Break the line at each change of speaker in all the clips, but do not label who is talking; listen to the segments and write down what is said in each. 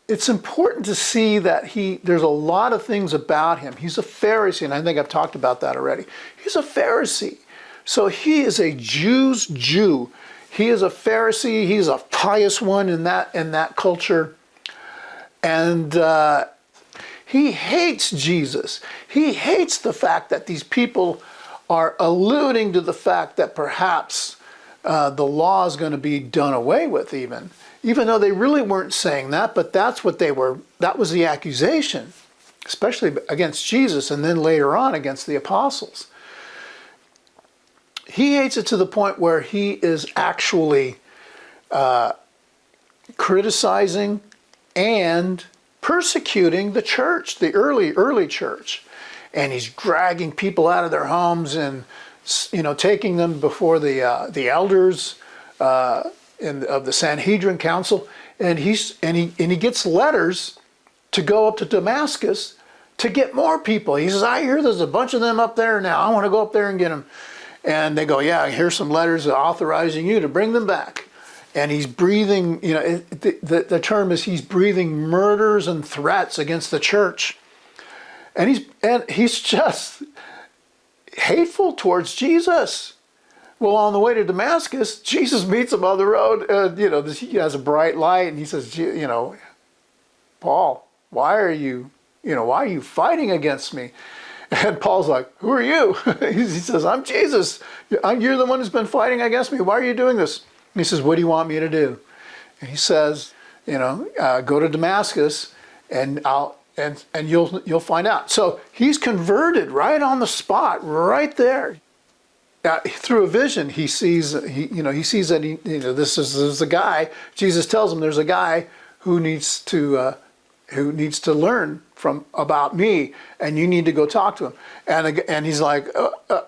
It's important to see that there's a lot of things about him. He's a Pharisee, and I think I've talked about that already. He's a Pharisee. So he is a Jew's Jew. He is a Pharisee. He's a pious one in that culture. And he hates Jesus. He hates the fact that these people are alluding to the fact that perhaps the law is going to be done away with even though they really weren't saying that, but that was the accusation, especially against Jesus and then later on against the apostles. He hates it to the point where he is actually criticizing and persecuting the church, the early church. And he's dragging people out of their homes and, taking them before the elders of the Sanhedrin Council, and he gets letters to go up to Damascus to get more people. He says, I hear there's a bunch of them up there now. I want to go up there and get them. And they go, yeah, here's some letters authorizing you to bring them back. And he's breathing, the term is he's breathing murders and threats against the church. And he's just hateful towards Jesus. Well, on the way to Damascus, Jesus meets him on the road. He has a bright light, and he says, Paul, why are you fighting against me? And Paul's like, who are you? He says, I'm Jesus. You're the one who's been fighting against me. Why are you doing this? And he says, what do you want me to do? And he says, go to Damascus, and you'll find out. So he's converted right on the spot, right there. Through a vision, he sees that this is a guy. Jesus tells him there's a guy who needs to learn about me, and you need to go talk to him. And he's like,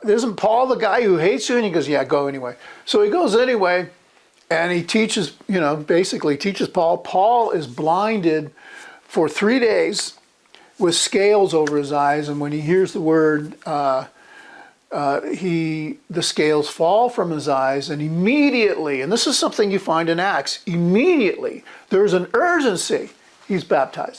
isn't Paul the guy who hates you? And he goes, yeah, go anyway. So he goes anyway, and he teaches, basically teaches Paul. Paul is blinded for 3 days with scales over his eyes, and when he hears the word. The scales fall from his eyes, and immediately, and this is something you find in Acts, immediately there's an urgency, he's baptized.